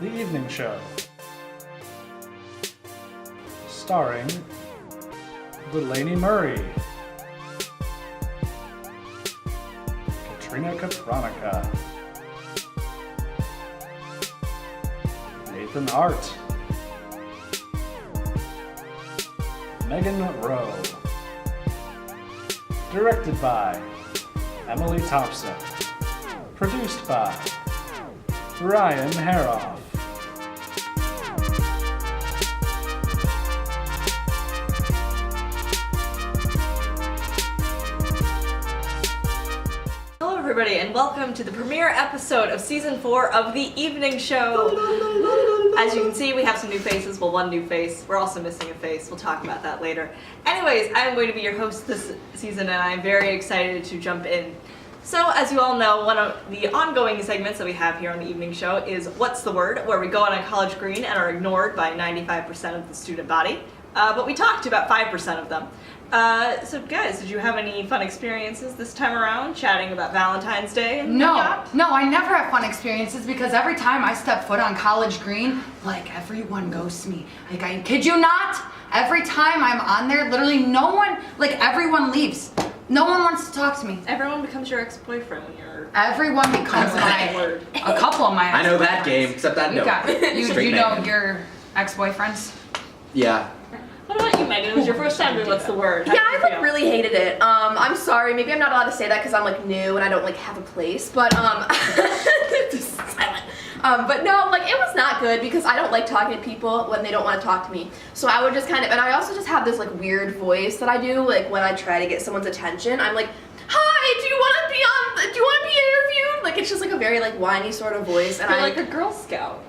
The Evening Show. Starring Delaney Murray, Katrina Kapranica, Nathan Hart, Megan Rowe. Directed by Emily Thompson. Produced by Ryan Haroff. Hello everybody and welcome to the premiere episode of season 4 of The Evening Show. As you can see, we have some new faces. Well, one new face. We're also missing a face. We'll talk about that later. Anyways, I'm going to be your host this season and I'm very excited to jump in. So, as you all know, one of the ongoing segments that we have here on The Evening Show is What's the Word?, where we go on a college green and are ignored by 95% of the student body. But we talked to about 5% of them. So guys, did you have any fun experiences this time around, chatting about Valentine's Day and whatnot? No, I never have fun experiences because every time I step foot on college green, like everyone ghosts me. Like I kid you not, every time I'm on there, literally no one, like everyone leaves. No one wants to talk to me. Everyone becomes your ex-boyfriend when you're... Everyone becomes a couple of my I know that game, except that no. You know your ex-boyfriends? Yeah. What about you, Megan? It was your first time doing What's the Word? Yeah, I like really hated it. I'm sorry, maybe I'm not allowed to say that because I'm like new and I don't like have a place, but just silent. But no, like it was not good because I don't like talking to people when they don't want to talk to me. So I would just kind of, and I also just have this like weird voice that I do, like when I try to get someone's attention, I'm like, hi, do you want to be interviewed? Like it's just like a very like whiny sort of voice, and You're I like a Girl Scout.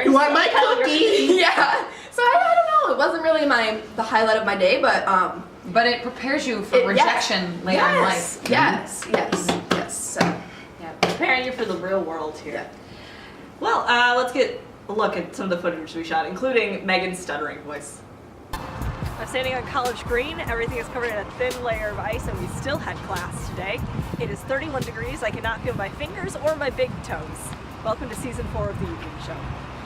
you want my cookie? Yeah. So I don't know. It wasn't really the highlight of my day, But it prepares you for rejection later in life. Yes. So Yeah, preparing you for the real world here. yeah. Well, let's get a look at some of the footage we shot, including Megan's stuttering voice. I'm standing on College Green. Everything is covered in a thin layer of ice, and we still had class today. It is 31 degrees. I cannot feel my fingers or my big toes. Welcome to season 4 of The Evening Show.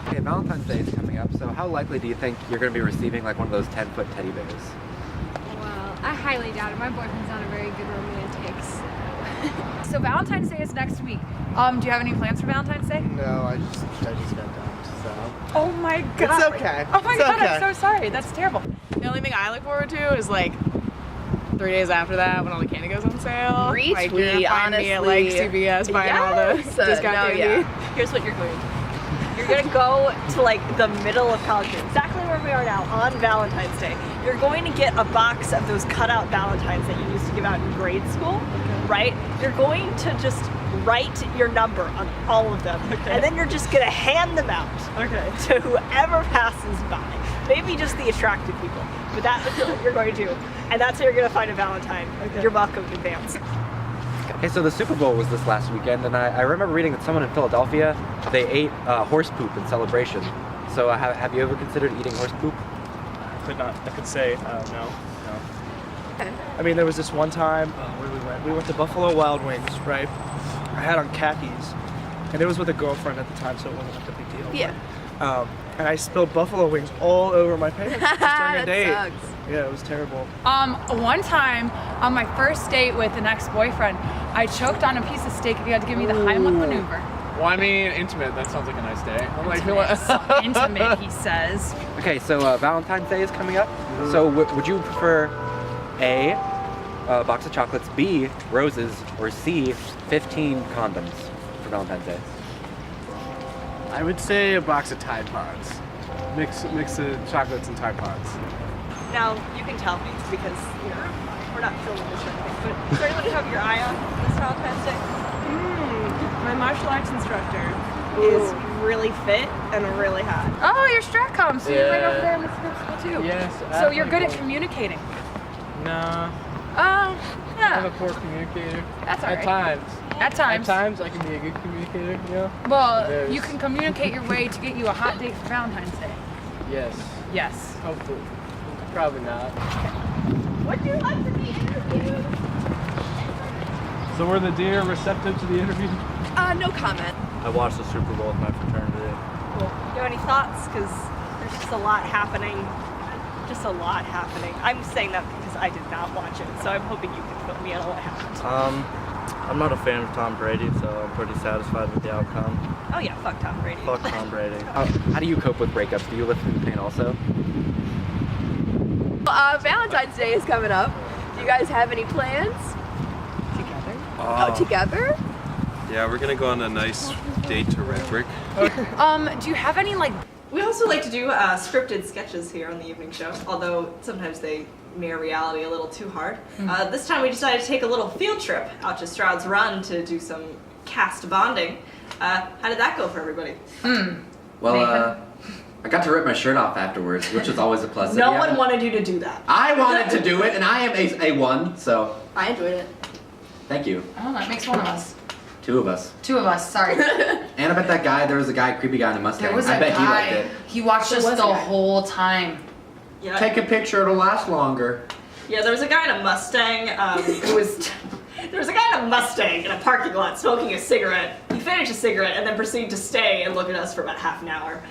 Okay, Valentine's Day is coming up, so how likely do you think you're going to be receiving like one of those 10-foot teddy bears? Well, I highly doubt it. My boyfriend's not a very good romantic, so Valentine's Day is next week. Do you have any plans for Valentine's Day? No, I just got dumped, so. Oh my god. It's okay. Oh my It's god, okay. I'm so sorry. That's terrible. The only thing I look forward to is like 3 days after that when all the candy goes on sale. Like you're gonna find me at like CVS buying all the discount candy. Yeah. Here's what you're going to do. You're going to go to like the middle of College Green, exactly where we are now on Valentine's Day. You're going to get a box of those cutout Valentines that you used to give out in grade school, right? You're going to just write your number on all of them, and then you're just going to hand them out to whoever passes by. Maybe just the attractive people, but that's what you're going to do. And that's how you're going to find a Valentine. You're welcome in advance. Okay, so the Super Bowl was this last weekend, and I remember reading that someone in Philadelphia, they ate horse poop in celebration. So have you ever considered eating horse poop? I could say no. I mean, there was this one time where we went to Buffalo Wild Wings, right? I had on khakis, and it was with a girlfriend at the time, so it wasn't like a big deal. Yeah. But, and I spilled buffalo wings all over my pants during a That date. sucks. Yeah, it was terrible. One time on my first date with an ex-boyfriend, I choked on a piece of steak and he had to give me the Heimlich maneuver. Well, I mean, intimate. That sounds like a nice day. I'm like, Intimate, he says. Okay, so Valentine's Day is coming up. So would you prefer A, a box of chocolates, B, roses, or C, 15 condoms for Valentine's Day? I would say a box of Tide Pods. Mix the chocolates and Tide Pods. Now, you can tell me because, you know, we're not filming this or anything, but is there anyone you have your eye on this Valentine's Day? My martial arts instructor Is really fit and really hot. Oh, you're Stratcom, so you're right over there in the school too. yes. So you're good at communicating. Nah, Oh, I'm yeah. a poor communicator. That's At alright. times. At times. At times, I can be a good communicator, you know? Well, There's- you can communicate your way to get you a hot date for Valentine's Day. Yes. Yes. Hopefully. Probably not. Would you like to be interviewed? So were the deer receptive to the interview? No comment. I watched the Super Bowl with my fraternity. Cool. You have any thoughts? Because there's just a lot happening. Just a lot happening. I'm saying that because I did not watch it, so I'm hoping you can fill me in on what happened. I'm not a fan of Tom Brady, so I'm pretty satisfied with the outcome. Oh yeah, fuck Tom Brady. Fuck Tom Brady. How do you cope with breakups? Do you live through the pain also? Valentine's Day is coming up. Do you guys have any plans? Together? Yeah, we're gonna go on a nice date to Red Brick. Do you have any like? We also like to do scripted sketches here on the evening show, although sometimes they mirror reality a little too hard. This time we decided to take a little field trip out to Stroud's Run to do some cast bonding. How did that go for everybody? Well, I got to rip my shirt off afterwards, which was always a plus. No one wanted you to do that. I wanted to do it, and I am a1, so I enjoyed it. thank you. Oh, that makes one of us. Two of us. Two of us. Sorry. And I bet that guy, there was a guy, creepy guy in a Mustang. There was I a bet guy. he liked it. He watched us the whole time. Yeah. Take a picture, it'll last longer. Yeah, there was a guy in a Mustang who was. There was a guy in a Mustang in a parking lot smoking a cigarette. He finished a cigarette and then proceeded to stay and look at us for about half an hour.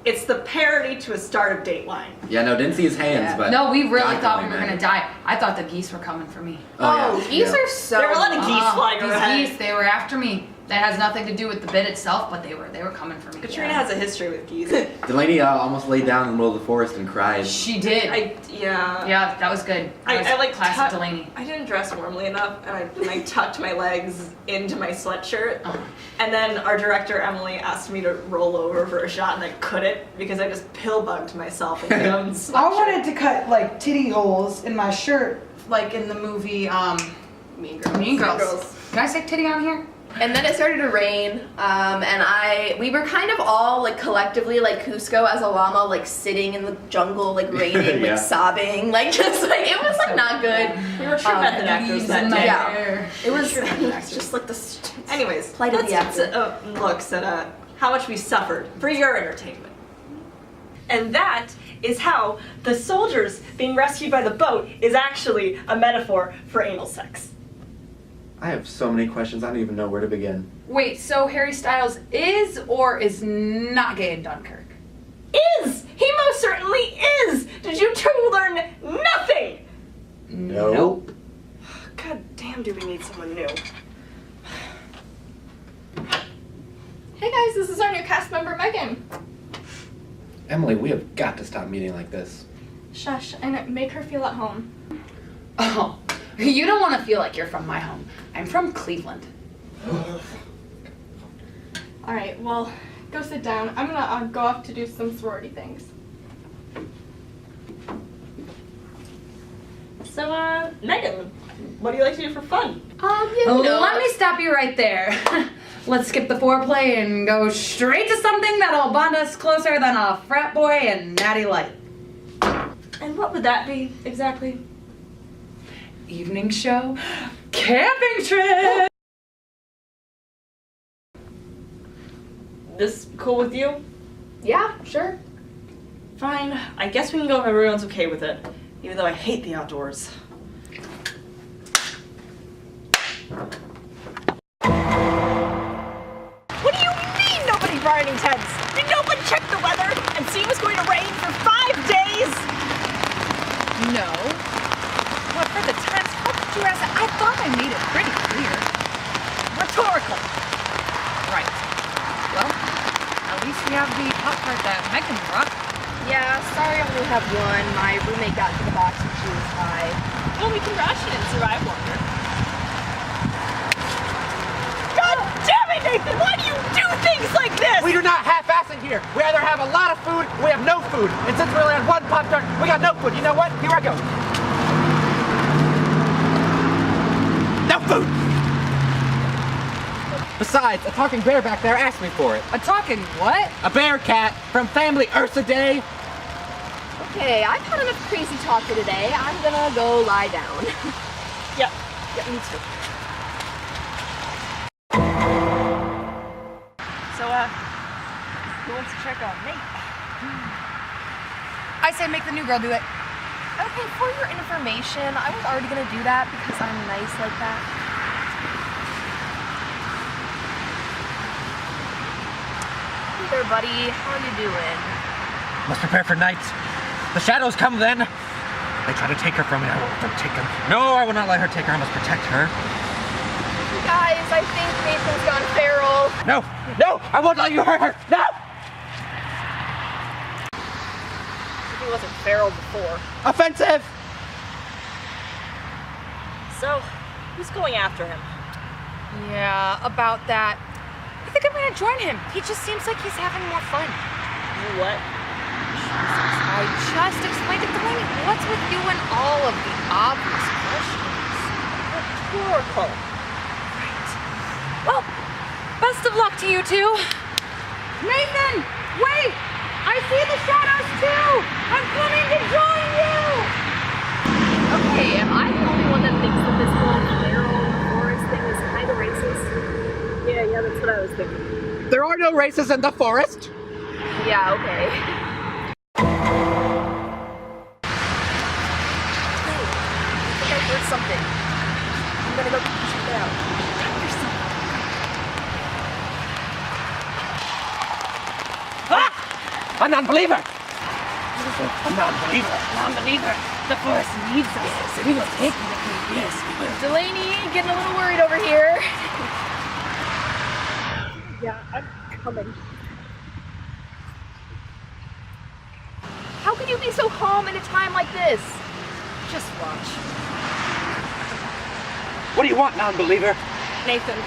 It's the parody to a start of Dateline. Yeah, no, didn't see his hands, but... No, we really God thought we only were man. gonna die. I thought the geese were coming for me. Oh, geese are so. There were a lot of geese flying these overhead. geese, they were after me. That has nothing to do with the bit itself, but they were coming for me. Katrina has a history with geese. The lady almost laid down in the middle of the forest and cried. She did. Yeah. Yeah, that was good. That was I like classic Delaney. I didn't dress warmly enough, and I tucked my legs into my sweatshirt. And then our director Emily asked me to roll over for a shot, and I couldn't because I just pill bugged myself in my own sweatshirt. I wanted to cut like titty holes in my shirt, like in the movie Mean Girls. Mean Girls. Can I say titty on here? And then it started to rain, and we were kind of all like collectively like Cusco as a llama, like sitting in the jungle, like raining, Yeah. like sobbing, like just like it was like not good. We were true method actors that day. Yeah, it was just like the. Anyways, Plight of let's the get looks at how much we suffered for your entertainment. And that is how the soldiers being rescued by the boat is actually a metaphor for anal sex. I have so many questions, I don't even know where to begin. Wait, so Harry Styles is or is not gay in Dunkirk? Is! He most certainly is! Did you two learn nothing? Nope. God damn, do we need someone new. Hey guys, this is our new cast member Megan. Emily, we have got to stop meeting like this. Shush, and make her feel at home. Oh, you don't want to feel like you're from my home. I'm from Cleveland. All right, well, go sit down. I'm gonna go off to do some sorority things. So, Megan, what do you like to do for fun? Let me stop you right there. Let's skip the foreplay and go straight to something that'll bond us closer than a frat boy and natty light. And what would that be, exactly? Evening show, camping trip. This cool with you? Yeah, sure. Fine. I guess we can go if everyone's okay with it, even though I hate the outdoors. What do you mean nobody brought any tents? Did no one check the weather and see it was going to rain for 5 days? No. What for the tents? How could you ask that? I thought I made it pretty clear. Rhetorical. Right. Well, at least we have the pop cart that Megan brought. Yeah, sorry I only have one. My roommate got to the box when she was high. Well, we can ration and survive longer. God damn it, Nathan! Why do you do things like this? We do not half-ass in here. We either have a lot of food, or we have no food. And since we only had one Pop-Tart, we got no food. You know what? Here I go. No food! Besides, a talking bear back there asked me for it. A talking what? A bear cat from family Ursa Day. Okay, I've had enough crazy talk for today. I'm gonna go lie down. Yep. Yep, me too. So, who wants to check on Nate? I say make the new girl do it. Okay, for your information, I was already gonna do that because I'm nice like that. there, buddy. How you doing? Must prepare for night. The shadows come then. They try to take her from me. I won't let them take her. No, I will not let her take her. I must protect her. Guys, I think Nathan's gone feral. No, no, I won't let you hurt her. No! He wasn't feral before. Offensive! So, who's going after him? Yeah, about that. I think I'm gonna join him. He just seems like he's having more fun. You what? I just explained it to Delaney. What's with you and all of the obvious questions? Rhetorical. Right. Well, best of luck to you two. Nathan, wait! I see the shadows too! I'm coming to join you! Okay, am I the only one that thinks that this whole feral forest thing is kind of racist? Yeah, that's what I was thinking. There are no races in the forest. Yeah, okay. I think I heard something. I'm gonna go check it out. A non-believer! A non-believer! Non-believer. The forest needs us. We will take you with me. Yes, we will. Delaney, getting a little worried over here. Yeah, I'm coming. How can you be so calm in a time like this? Just watch. What do you want, non-believer? Nathan,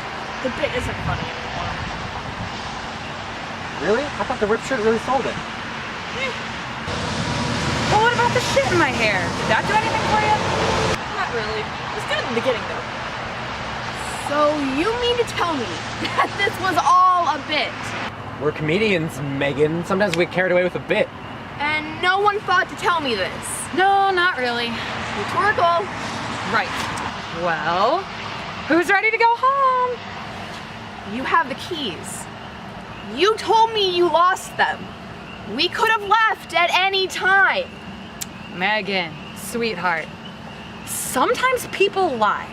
the bit isn't funny anymore. Really? I thought the ripped shirt really sold it. Well, what about the shit in my hair? Did that do anything for you? Not really. It was good in the beginning, though. So you mean to tell me that this was all a bit? We're comedians, Megan. Sometimes we get carried away with a bit. And no one thought to tell me this? No, not really. Rhetorical. Right. Well, who's ready to go home? You have the keys. You told me you lost them. We could have left at any time. Megan, sweetheart. Sometimes people lie.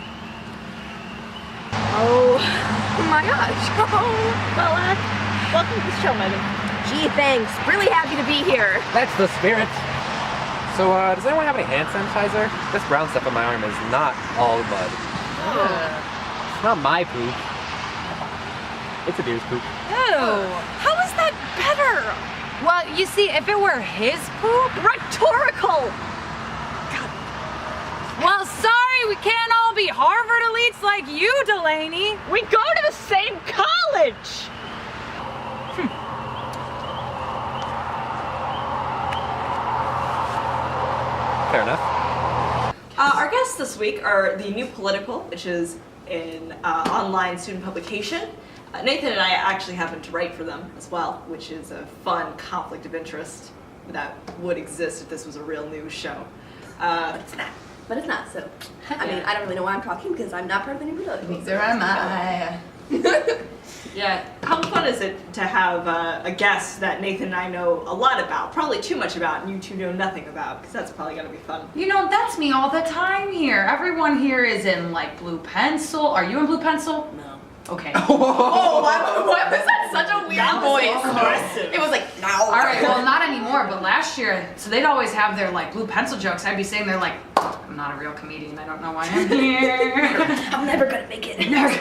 Oh my gosh. Well, welcome to the show, Megan. Gee, thanks. Really happy to be here. That's the spirit. So, does anyone have any hand sanitizer? This brown stuff on my arm is not all mud. It's not my poop. It's a dude's poop. Ew. How is that better? Well, you see, if it were his poop. Rhetorical! Well, sorry, we can't all be Harvard elites like you, Delaney. We go to the same college! Fair enough. Our guests this week are the New Political, which is an online student publication. Nathan and I actually happen to write for them as well, which is a fun conflict of interest that would exist if this was a real news show. But it's not, so. I mean, I don't really know why I'm talking because I'm not part of the New Political. Neither am I. Yeah, how fun is it to have a guest that Nathan and I know a lot about, probably too much about, and you two know nothing about, because that's probably going to be fun. You know, that's me all the time here. Everyone here is in, like, Blue Pencil. Are you in Blue Pencil? No. Okay. Oh, why was that such a weird That was voice? aggressive. It was like, no. All right, well, not anymore, but last year, so they'd always have their, like, Blue Pencil jokes. I'd be saying they're like, I'm not a real comedian. I don't know why I'm here. I'm never gonna make it. Never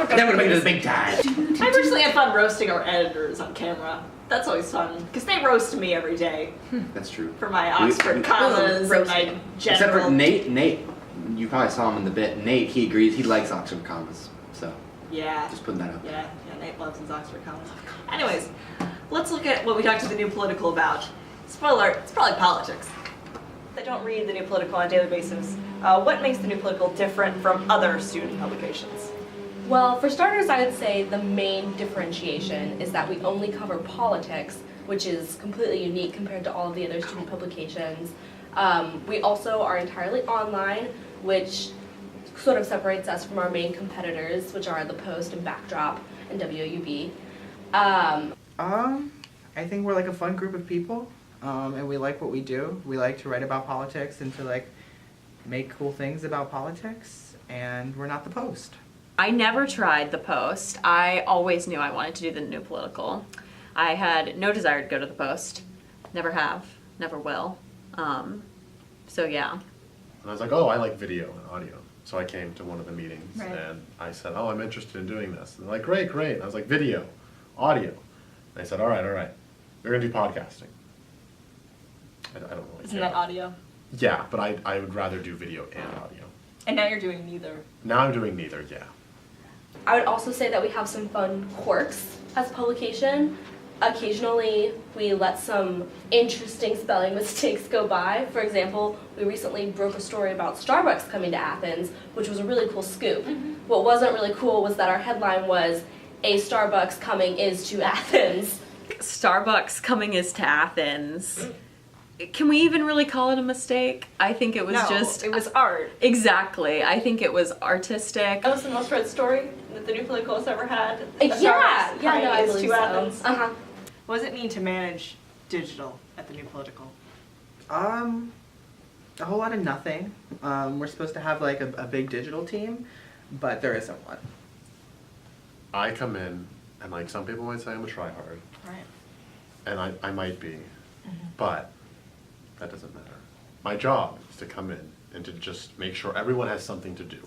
gonna make it to the big time. I personally have fun roasting our editors on camera. That's always fun, because they roast me every day That's true. for my Oxford commas and my Except general... for Nate, you probably saw him in the bit. Nate, he agrees. He likes Oxford commas. So Yeah. just putting that out there. Yeah, Nate loves his Oxford commas. Anyways, let's look at what we talked to the New Political about. Spoiler, it's probably politics. I don't read the New Political on a daily basis. What makes the New Political different from other student publications? Well, for starters, I would say the main differentiation is that we only cover politics, which is completely unique compared to all of the other student publications. We also are entirely online, which sort of separates us from our main competitors, which are The Post and Backdrop and WOUB. I think we're like a fun group of people, and we like what we do. We like to write about politics and to like make cool things about politics, and we're not The Post. I never tried The Post. I always knew I wanted to do the New Political. I had no desire to go to the Post. Never have, never will. So yeah. And I was like, oh, I like video and audio. So I came to one of the meetings Right. and I said, oh, I'm interested in doing this. And they're like, great, great. And I was like, video, audio. And I said, all right. We're going to do podcasting. I don't really Isn't care. that audio? Yeah, but I would rather do video and audio. And now you're doing neither. Now I'm doing neither, yeah. I would also say that we have some fun quirks as a publication. Occasionally, we let some interesting spelling mistakes go by. For example, we recently broke a story about Starbucks coming to Athens, which was a really cool scoop. What wasn't really cool was that our headline was, "A Starbucks coming is to Athens." Starbucks coming is to Athens. Can we even really call it a mistake? I think it was it was art. Exactly. I think it was artistic. That was the most read story that the New Political has ever had. Yeah, no, I believe so. Athens. Uh-huh. What does it mean to manage digital at the New Political? A whole lot of nothing. We're supposed to have like a big digital team, but there isn't one. I come in and like some people might say I'm a tryhard. Right. And I might be, but that doesn't matter. My job is to come in and to just make sure everyone has something to do,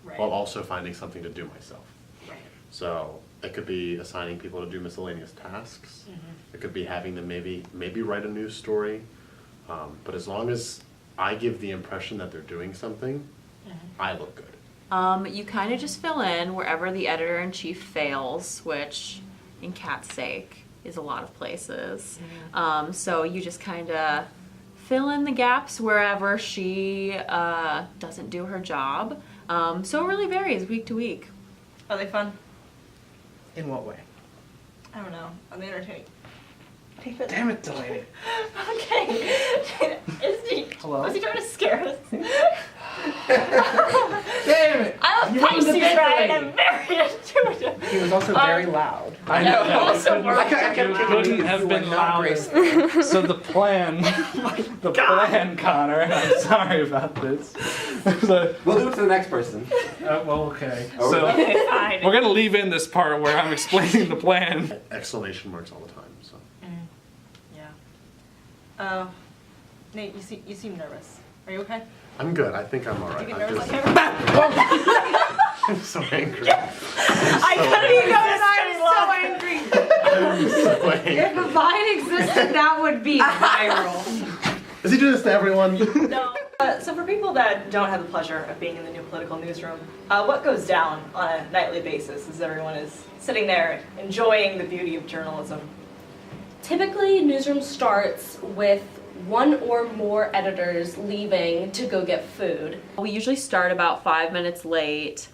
Right. while also finding something to do myself. Right. So it could be assigning people to do miscellaneous tasks. Mhm. It could be having them maybe write a news story. But as long as I give the impression that they're doing something, I look good. You kind of just fill in wherever the editor-in-chief fails, which, in Kat's sake, is a lot of places. So you just kind of fill in the gaps wherever she doesn't do her job. So it really varies week to week. Are they fun? In what way? I don't know. Are they entertaining? Damn it, Delaney. Okay. Hello? Was he trying to scare us? Damn it! I'm a pasty right. I'm very intuitive. He was also very loud. I know. Also Couldn't have been louder. So the plan, Connor. I'm sorry about this. We'll do it to the next person. Well, okay. Oh, So okay, fine. we're gonna leave in this part where I'm explaining the plan. Exclamation marks all the time. So Yeah. Nate, you seem nervous. Are you okay? I'm good. I think I'm all right. You get I'm nervous just- like I'm so angry. I couldn't even notice I I'm so angry. If a Vine existed, that would be viral. Does he do this to everyone? No. So for people that don't have the pleasure of being in the New Political newsroom, what goes down on a nightly basis as everyone is sitting there enjoying the beauty of journalism? Typically, newsroom starts with one or more editors leaving to go get food. We usually start about 5 minutes late.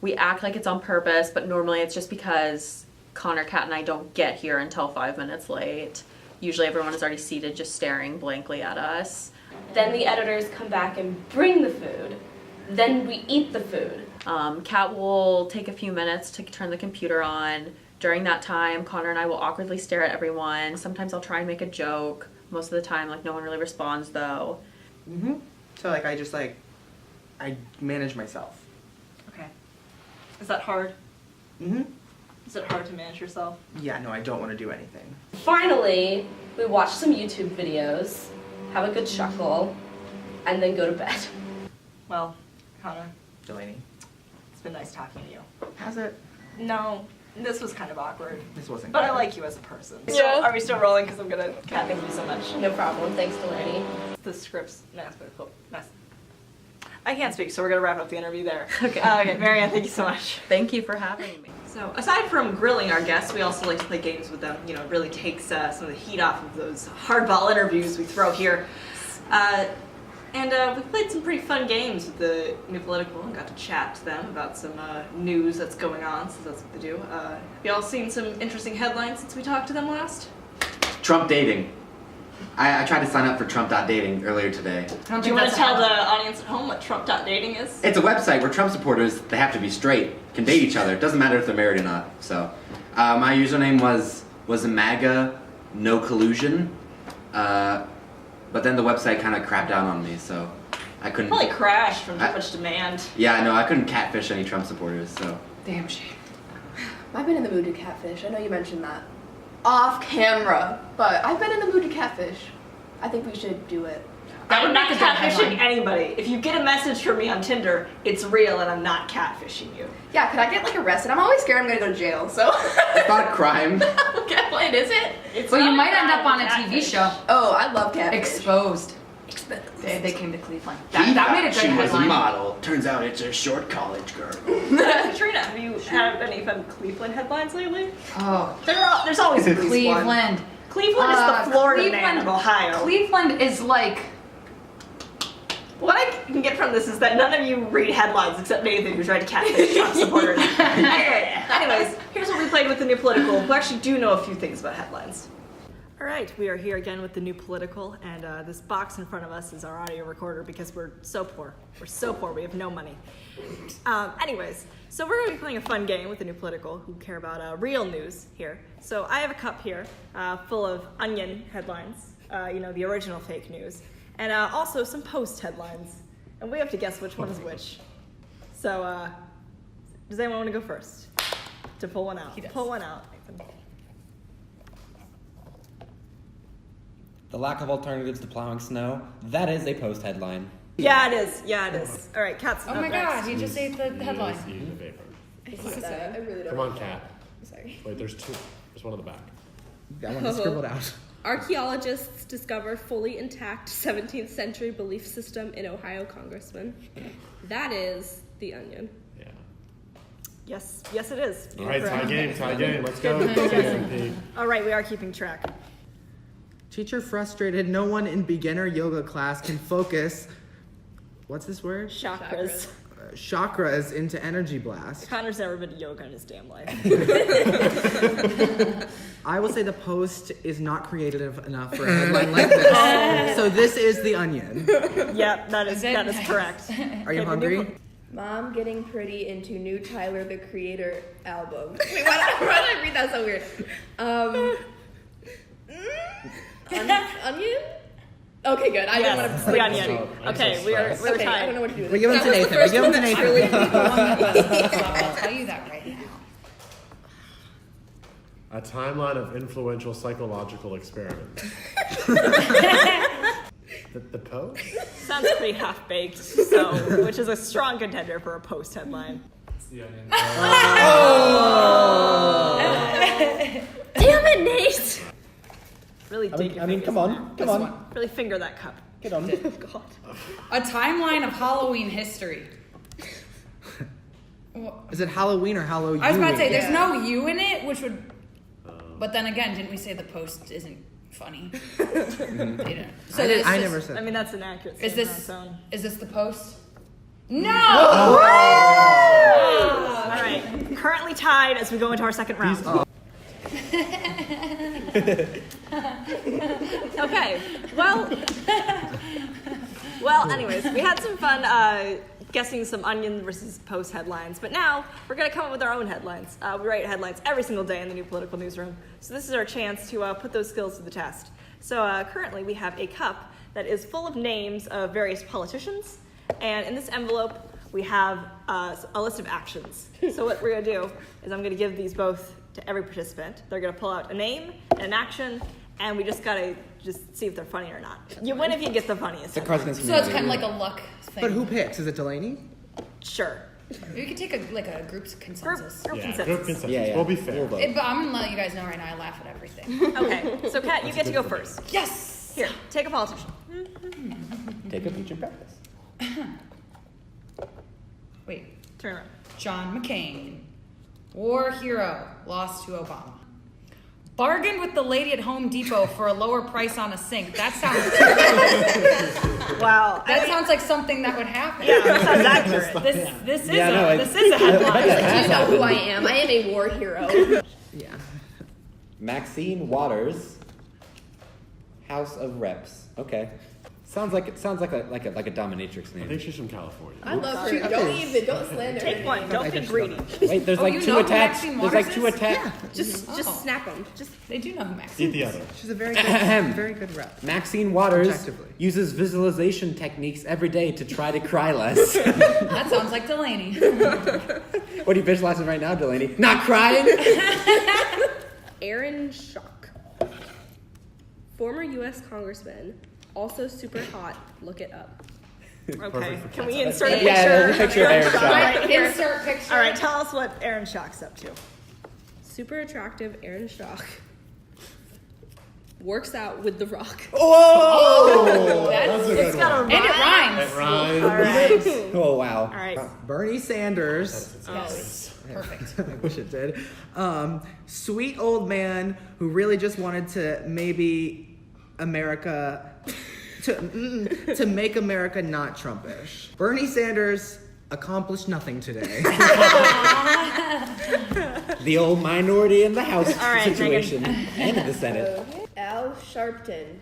We act like it's on purpose, but normally it's just because Connor, Kat, and I don't get here until 5 minutes late. Usually everyone is already seated just staring blankly at us. Then the editors come back and bring the food. Then we eat the food. Kat will take a few minutes to turn the computer on. During that time, Connor and I will awkwardly stare at everyone. Sometimes I'll try and make a joke. Most of the time, no one really responds though. So I manage myself. Okay. Is that hard? Mm-hmm. Is it hard to manage yourself? Yeah, no, I don't want to do anything. Finally, we watch some YouTube videos, have a good chuckle, and then go to bed. Well, Connor, Delaney. it's been nice talking to you. Has it? No, this was kind of awkward. This wasn't But I good. like you as a person. Yeah. So, are we still rolling? Because I'm gonna. Kat, thank you so much. No problem. Thanks, Delaney. The script's I can't speak, so we're gonna wrap up the interview there. Okay. Okay, Marianne, thank you so much. Thank you for having me. So aside from grilling our guests, we also like to play games with them. It really takes some of the heat off of those hardball interviews we throw here. And we played some pretty fun games with the New Political and got to chat to them about some news that's going on, since that's what they do. Have you all seen some interesting headlines since we talked to them last? Trump dating. I tried to sign up for Trump.dating earlier today. Do you want to tell the audience at home what Trump.dating is? It's a website where Trump supporters, they have to be straight, can date each other. It doesn't matter if they're married or not. So my username was MAGA, no collusion. But then the website kind of crapped down on me, so I couldn't. Probably crashed from too much demand. Yeah, I know. I couldn't catfish any Trump supporters, so. Damn shame. I've been in the mood to catfish. I know you mentioned that. off camera, but I've been in the mood to catfish. I think we should do it. I'm not catfishing anybody. If you get a message from me on Tinder, it's real and I'm not catfishing you. Yeah, could I get like arrested? I'm always scared I'm gonna go to jail, so. It's not a crime. Catfish, is it? Well, you might end up on a TV show. Oh, I love catfish. Exposed. They came to Cleveland. That made a good She was a headline. model. Turns out it's a short college girl. Katrina, have you had any fun Cleveland headlines lately? Oh. There's always at least Cleveland. one. Cleveland is the Florida man of Ohio. Cleveland is like... What I can get from this is that none of you read headlines except Nathan, who's trying to catfish Trump supporters. Anyways, here's what we played with the New Political, who actually do know a few things about headlines. All right, we are here again with the New Political, and this box in front of us is our audio recorder because we're so poor. We're so poor, we have no money. Anyways, so we're going to be playing a fun game with the New Political, who care about real news here. So I have a cup here full of Onion headlines, the original fake news, and also some Post headlines. And we have to guess which one is which. So does anyone want to go first? To pull one out. He does. Pull one out, Nathan. The lack of alternatives to plowing snow, that is a Post headline. Yeah, it is. Yeah, it is. All right, Kat's Oh up my next. god, you just ate the headline. See the paper. I really don't Come on, Kat. Sorry. Wait, there's two. There's one on the back. That one is scribbled out. Archaeologists discover fully intact 17th century belief system in Ohio congressman. That is The Onion. Yes, it is. All right, tie game. Let's go. Good. Let's compete. All right, we are keeping track. Teacher frustrated. No one in beginner yoga class can focus. What's this word? Chakras. Chakras into energy blast. Connor's never been to yoga in his damn life. I will say the Post is not creative enough for a headline like this. So this is The Onion. Yep, that is correct. Are you hungry? Mom getting pretty into new Tyler the Creator album. Wait, why did I read that so weird? Onion? Okay, good. I don't want to the Onion. Okay, we're okay, tied. I don't know what to do with We it. give him to Nathan. We give him to Nathan. I'll tell you that right now. A timeline of influential psychological experiments. The Post? Sounds pretty half-baked, which is a strong contender for a Post headline. It's the Onion. Damn it, Nate! Really dig your fingers come in on. there. Come on. Really finger that cup. Get on. Oh, God. A timeline of Halloween history. Is it Halloween or Halloween? I was about to say, there's no U in it, which would... But then again, didn't we say the Post isn't funny? They don't. So I never said. I mean, that's an accurate Is statement this on its own. is this the Post? No! All right, currently tied as we go into our second round. Okay, well, anyways, we had some fun guessing some Onion versus Post headlines, but now we're going to come up with our own headlines. We write headlines every single day in the New Political Newsroom, so this is our chance to put those skills to the test. So currently we have a cup that is full of names of various politicians, and in this envelope we have a list of actions. So what we're going to do is I'm going to give these both to every participant. They're going to pull out a name and an action, and we just got to see if they're funny or not. You win if you get the funniest. The president's So it's kind of like a luck thing. But who picks? Is it Delaney? Sure. We could take a group's consensus. Group consensus. Group consensus. Yeah. We'll be fair. We'll But I'm gonna let you guys know right now. I laugh at everything. Okay, so Kat, you get to go first. Yes. Here, take a politician. Take a feature practice. Wait. Turn around. John McCain, war hero, lost to Obama. Bargained with the lady at Home Depot for a lower price on a sink. That sounds. Wow. That sounds like something that would happen. Yeah, that sounds accurate. This is a headline. Do you know who I am? I am a war hero. Yeah. Maxine Waters, House of Reps. Okay. Sounds like a dominatrix I name. think she's from California. I love her. Don't slander her. Take one. Don't be greedy. Wait, there's like you two know who attacks. Maxine There's like Waters two is? attacks. Just snap them. They do know who Maxine Eat the other. She's a very good rep. Maxine Waters Objectively. uses visualization techniques every day to try to cry less. That sounds like Delaney. What are you visualizing right now, Delaney? Not crying? Aaron Schock. Former U.S. congressman, also super hot. Look it up. Okay. Can we insert a picture? Yeah, there's a picture of Aaron Schock. Right here. Insert picture. All right, tell us what Aaron Schock's up to. Super attractive Aaron Schock works out with The Rock. Oh! That's a good It's got a one. And it rhymes. It rhymes. All right. Oh, wow. All right. Bernie Sanders. Yes. Perfect. I wish it did. Sweet old man who really just wanted to maybe America to make America not Trumpish. Bernie Sanders accomplished nothing today. The old minority in the House All right, situation and in the Senate. Al Sharpton.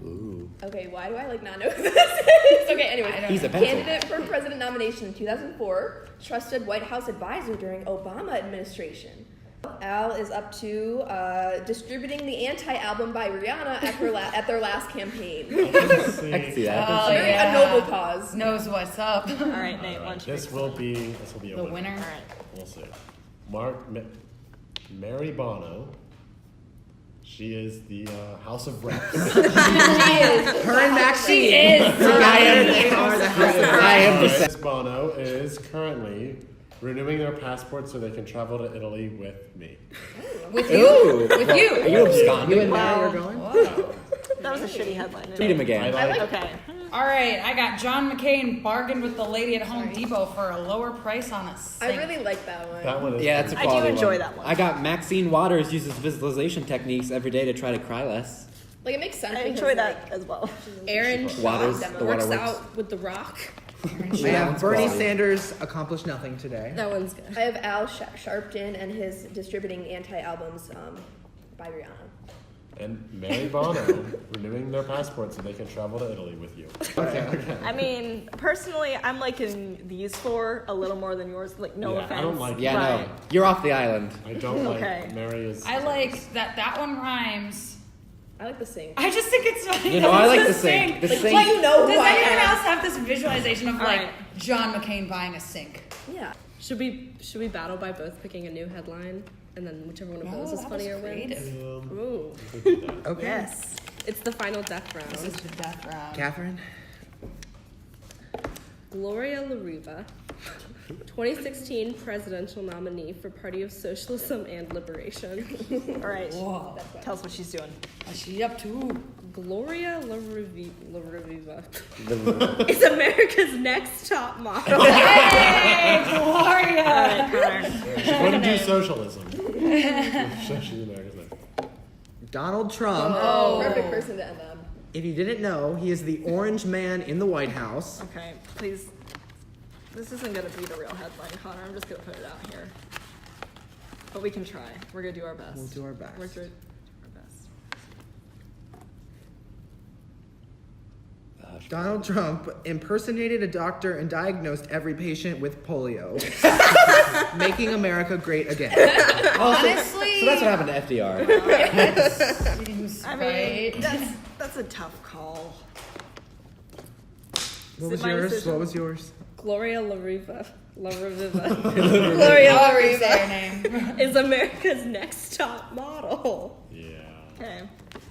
Ooh. Okay, why do I not know who this is? Okay, anyway. He's a pencil. Candidate for president nomination in 2004, trusted White House advisor during Obama administration. Al is up to distributing the Anti album by Rihanna at their last campaign. I can see that. Oh, Very yeah. a noble cause. Knows what's up. All right, Nate, why don't you This will be a The winner. All right. We'll see. Mary Bono. She is the House of Reps. She is. Her and Maxine. She is. They are the House of Reps. Miss Bono is currently renewing their passport so they can travel to Italy with me. With you. Ooh. With you. Are you absconding? You and Mary are going? Whoa. That was a shitty headline. Read him again. Okay. All right, I got John McCain bargained with the lady at Home Depot for a lower price on a sink. I really like that one. That one is. Yeah, it's a I do quality enjoy one. that one. I got Maxine Waters uses visualization techniques every day to try to cry less. Like, it makes sense. I because, enjoy that as well. Aaron Waters, Schock the works waterworks. out with The Rock. I have Bernie Sanders accomplished nothing today. That one's good. I have Al Sharpton and his distributing anti-albums by Rihanna. And Mary Bono renewing their passport so they can travel to Italy with you. Okay. I mean, personally, I'm liking these four a little more than yours. Like, no Yeah, offense. I don't like. Yeah, Right. no. You're off the island. I don't like. Okay. Mary is. I like that one rhymes. I like the sing. I just think it's funny. You know, that I like it's the sink. The Like, sink. do you know who Does I anyone am? else have this visualization of like right. John McCain buying a sink? Yeah. Should we battle by both picking a new headline, and then whichever one of No, those is that was funnier wins? creative. Ooh. Okay. Yes. It's the final death round. This is the death round. Catherine? Gloria La Riva, 2016 presidential nominee for Party of Socialism and Liberation. All right. Whoa. Tell us what she's doing. What's she up to? Gloria La Riva is America's next top model. Hey, Gloria! All right, Connor. She wouldn't do socialism. She's America's next. Donald Trump. Oh. Perfect person to end on. If you didn't know, he is the orange man in the White House. Okay, please. This isn't gonna be the real headline, Connor. I'm just gonna put it out here. But we can try. We're gonna do our best. We'll do our best. We're gonna do our best. Donald Trump impersonated a doctor and diagnosed every patient with polio, making America great again. Honestly, So that's what happened to FDR. that seems I mean, right. that's a tough call. What was my yours? decision? What was yours? Gloria La Riva. Gloria La Riva Riva is America's next top model. Yeah. Okay.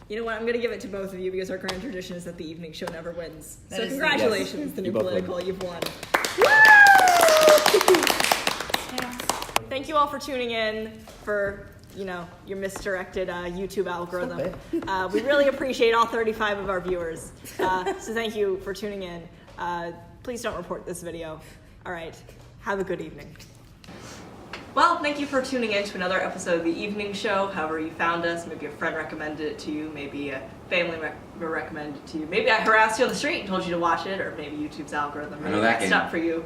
You know what? I'm gonna give it to both of you because our current tradition is that the evening show never wins. That So is- congratulations, Yes. the You new both political, win. you've won. Thank you all for tuning in for your misdirected YouTube algorithm. We really appreciate all 35 of our viewers. So thank you for tuning in. Please don't report this video. All right. Have a good evening. Well, thank you for tuning in to another episode of The Evening Show. However you found us, maybe a friend recommended it to you, maybe a family recommended it to you, maybe I harassed you on the street and told you to watch it, or maybe YouTube's algorithm I know that messed game. up for you.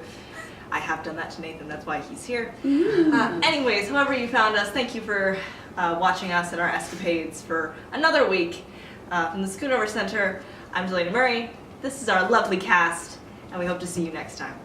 I have done that to Nathan, that's why he's here. Anyways, however you found us, thank you for watching us and our escapades for another week. From the Schoonover Center, I'm Delaney Murray. This is our lovely cast, and we hope to see you next time.